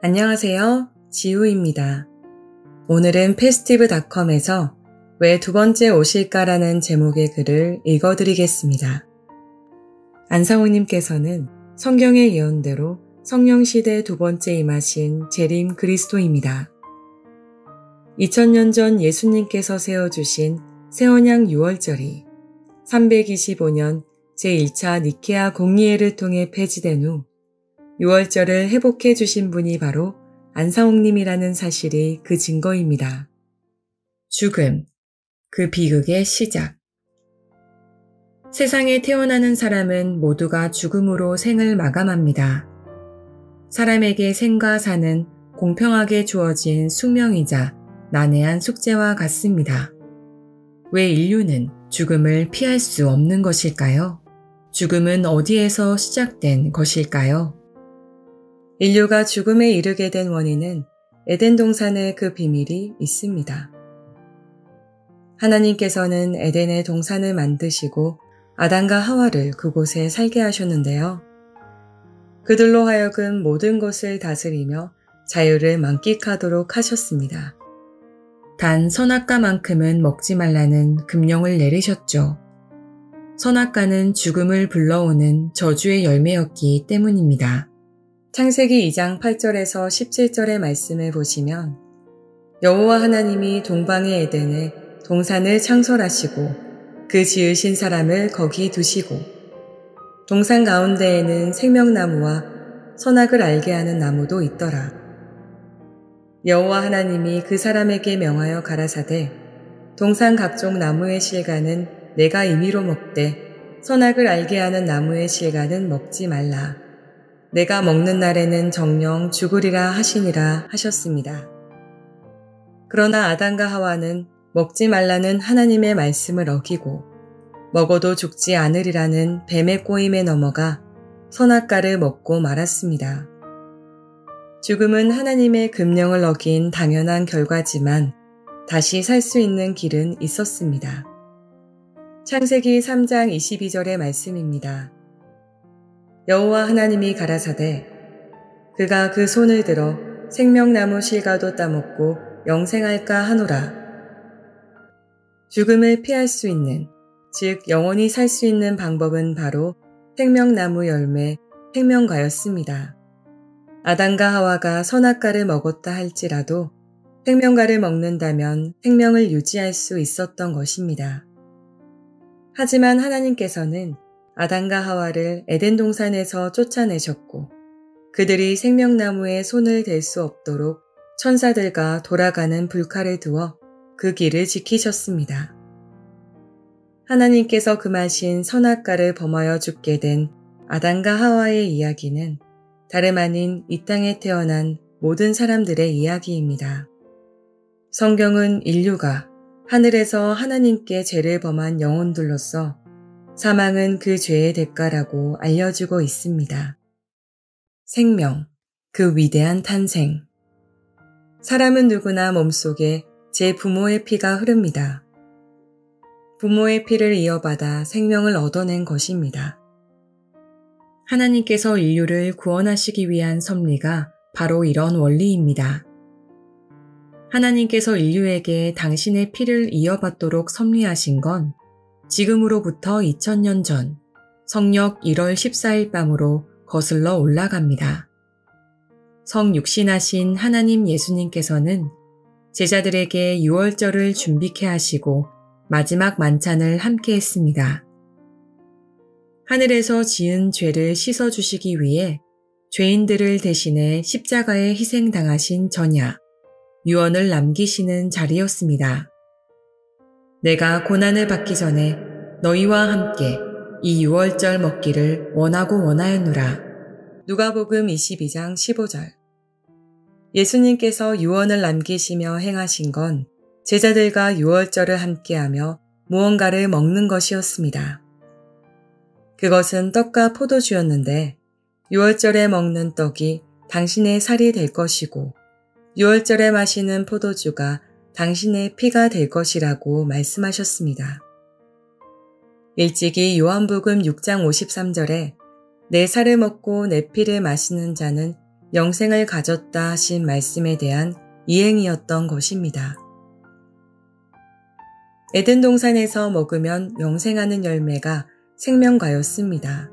안녕하세요. 지우입니다. 오늘은 페스티브닷컴에서 왜 두 번째 오실까라는 제목의 글을 읽어드리겠습니다. 안상우님께서는 성경의 예언대로 성령시대 두 번째 임하신 재림 그리스도입니다. 2000년 전 예수님께서 세워주신 새언양 6월절이 325년 제1차 니케아 공의회를 통해 폐지된 후 6월절을 회복해 주신 분이 바로 안상옥님이라는 사실이 그 증거입니다. 죽음, 그 비극의 시작. 세상에 태어나는 사람은 모두가 죽음으로 생을 마감합니다. 사람에게 생과 사는 공평하게 주어진 숙명이자 난해한 숙제와 같습니다. 왜 인류는 죽음을 피할 수 없는 것일까요? 죽음은 어디에서 시작된 것일까요? 인류가 죽음에 이르게 된 원인은 에덴 동산의 그 비밀이 있습니다. 하나님께서는 에덴의 동산을 만드시고 아담과 하와를 그곳에 살게 하셨는데요. 그들로 하여금 모든 것을 다스리며 자유를 만끽하도록 하셨습니다. 단 선악과만큼은 먹지 말라는 금령을 내리셨죠. 선악과는 죽음을 불러오는 저주의 열매였기 때문입니다. 창세기 2장 8절에서 17절의 말씀을 보시면 여호와 하나님이 동방의 에덴에 동산을 창설하시고 그 지으신 사람을 거기 두시고 동산 가운데에는 생명나무와 선악을 알게 하는 나무도 있더라. 여호와 하나님이 그 사람에게 명하여 가라사대 동산 각종 나무의 실과는 내가 임의로 먹되 선악을 알게 하는 나무의 실과는 먹지 말라. 내가 먹는 날에는 정녕 죽으리라 하시니라 하셨습니다. 그러나 아담과 하와는 먹지 말라는 하나님의 말씀을 어기고 먹어도 죽지 않으리라는 뱀의 꼬임에 넘어가 선악과를 먹고 말았습니다. 죽음은 하나님의 금령을 어긴 당연한 결과지만 다시 살 수 있는 길은 있었습니다. 창세기 3장 22절의 말씀입니다. 여호와 하나님이 가라사대 그가 그 손을 들어 생명나무 실과도 따먹고 영생할까 하노라. 죽음을 피할 수 있는, 즉 영원히 살 수 있는 방법은 바로 생명나무 열매, 생명과였습니다. 아담과 하와가 선악과를 먹었다 할지라도 생명과를 먹는다면 생명을 유지할 수 있었던 것입니다. 하지만 하나님께서는 아담과 하와를 에덴 동산에서 쫓아내셨고 그들이 생명나무에 손을 댈 수 없도록 천사들과 돌아가는 불칼을 두어 그 길을 지키셨습니다. 하나님께서 금하신 선악과를 범하여 죽게 된 아담과 하와의 이야기는 다름 아닌 이 땅에 태어난 모든 사람들의 이야기입니다. 성경은 인류가 하늘에서 하나님께 죄를 범한 영혼들로서 사망은 그 죄의 대가라고 알려주고 있습니다. 생명, 그 위대한 탄생. 사람은 누구나 몸속에 제 부모의 피가 흐릅니다. 부모의 피를 이어받아 생명을 얻어낸 것입니다. 하나님께서 인류를 구원하시기 위한 섭리가 바로 이런 원리입니다. 하나님께서 인류에게 당신의 피를 이어받도록 섭리하신 건 지금으로부터 2000년 전 성력 1월 14일 밤으로 거슬러 올라갑니다. 성육신하신 하나님 예수님께서는 제자들에게 6월절을 준비케 하시고 마지막 만찬을 함께 했습니다. 하늘에서 지은 죄를 씻어주시기 위해 죄인들을 대신해 십자가에 희생당하신 전야, 유언을 남기시는 자리였습니다. 내가 고난을 받기 전에 너희와 함께 이 6월절 먹기를 원하고 원하였노라. 누가복음 22장 15절. 예수님께서 유언을 남기시며 행하신 건 제자들과 6월절을 함께하며 무언가를 먹는 것이었습니다. 그것은 떡과 포도주였는데 6월절에 먹는 떡이 당신의 살이 될 것이고 6월절에 마시는 포도주가 당신의 피가 될 것이라고 말씀하셨습니다. 일찍이 요한복음 6장 53절에 내 살을 먹고 내 피를 마시는 자는 영생을 가졌다 하신 말씀에 대한 이행이었던 것입니다. 에덴 동산에서 먹으면 영생하는 열매가 생명과였습니다.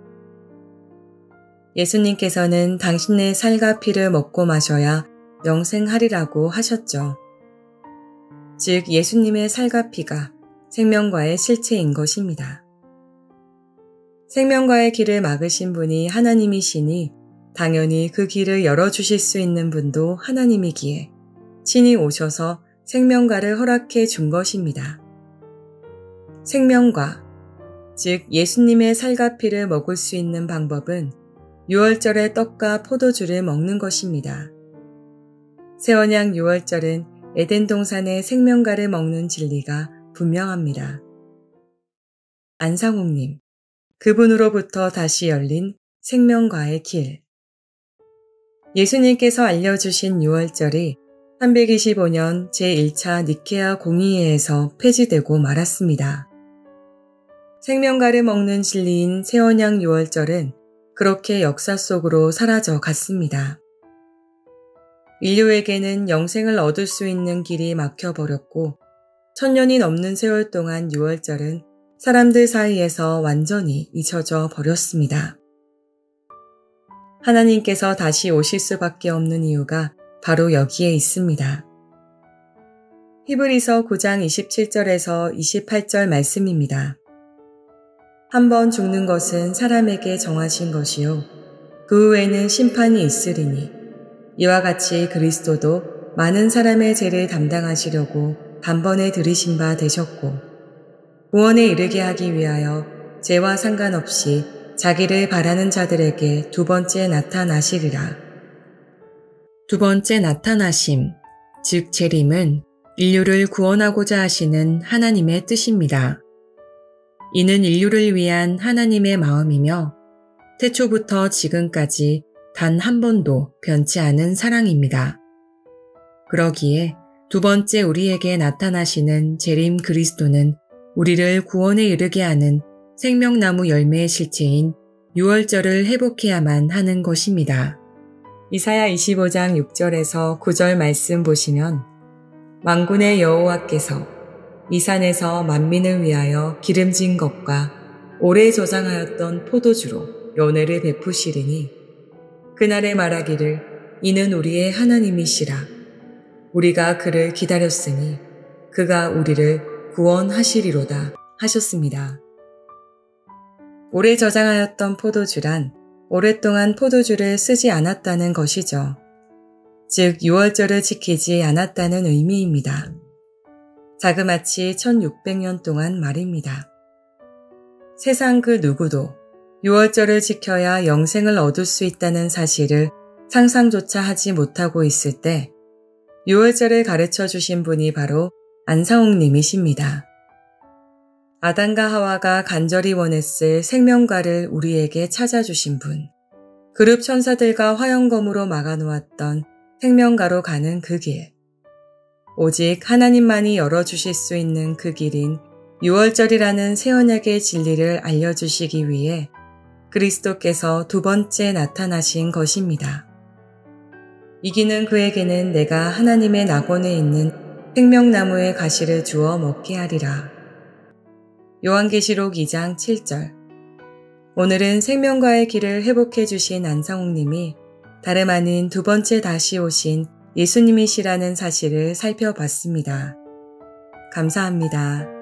예수님께서는 당신의 살과 피를 먹고 마셔야 영생하리라고 하셨죠. 즉 예수님의 살과 피가 생명과의 실체인 것입니다. 생명과의 길을 막으신 분이 하나님이시니 당연히 그 길을 열어주실 수 있는 분도 하나님이기에 친히 오셔서 생명과를 허락해 준 것입니다. 생명과, 즉 예수님의 살과 피를 먹을 수 있는 방법은 유월절의 떡과 포도주를 먹는 것입니다. 새언약 유월절은 에덴 동산의 생명과를 먹는 진리가 분명합니다. 안상옥님, 그분으로부터 다시 열린 생명과의 길. 예수님께서 알려주신 유월절이 325년 제1차 니케아 공의회에서 폐지되고 말았습니다. 생명과를 먹는 진리인 새언약 유월절은 그렇게 역사 속으로 사라져 갔습니다. 인류에게는 영생을 얻을 수 있는 길이 막혀버렸고 1000년이 넘는 세월 동안 유월절은 사람들 사이에서 완전히 잊혀져 버렸습니다. 하나님께서 다시 오실 수밖에 없는 이유가 바로 여기에 있습니다. 히브리서 9장 27절에서 28절 말씀입니다. 한 번 죽는 것은 사람에게 정하신 것이요 그 후에는 심판이 있으리니 이와 같이 그리스도도 많은 사람의 죄를 담당하시려고 단번에 들이신 바 되셨고 구원에 이르게 하기 위하여 죄와 상관없이 자기를 바라는 자들에게 두 번째 나타나시리라. 두 번째 나타나심, 즉 재림은 인류를 구원하고자 하시는 하나님의 뜻입니다. 이는 인류를 위한 하나님의 마음이며 태초부터 지금까지 단 한 번도 변치 않은 사랑입니다. 그러기에 두 번째 우리에게 나타나시는 재림 그리스도는 우리를 구원에 이르게 하는 생명나무 열매의 실체인 유월절을 회복해야만 하는 것입니다. 이사야 25장 6절에서 9절 말씀 보시면 만군의 여호와께서 이 산에서 만민을 위하여 기름진 것과 오래 저장하였던 포도주로 연회를 베푸시리니 그날에 말하기를 이는 우리의 하나님이시라. 우리가 그를 기다렸으니 그가 우리를 구원하시리로다 하셨습니다. 오래 저장하였던 포도주란 오랫동안 포도주를 쓰지 않았다는 것이죠. 즉 유월절을 지키지 않았다는 의미입니다. 자그마치 1600년 동안 말입니다. 세상 그 누구도 유월절을 지켜야 영생을 얻을 수 있다는 사실을 상상조차 하지 못하고 있을 때 유월절을 가르쳐 주신 분이 바로 안상옥님이십니다. 아담과 하와가 간절히 원했을 생명과를 우리에게 찾아주신 분, 그룹 천사들과 화영검으로 막아놓았던 생명과로 가는 그 길, 오직 하나님만이 열어주실 수 있는 그 길인 유월절이라는 새 언약의 진리를 알려주시기 위해 그리스도께서 두 번째 나타나신 것입니다. 이기는 그에게는 내가 하나님의 낙원에 있는 생명나무의 가시를 주어 먹게 하리라. 요한계시록 2장 7절. 오늘은 생명과의 길을 회복해 주신 안상옥님이 다름 아닌 두 번째 다시 오신 예수님이시라는 사실을 살펴봤습니다. 감사합니다.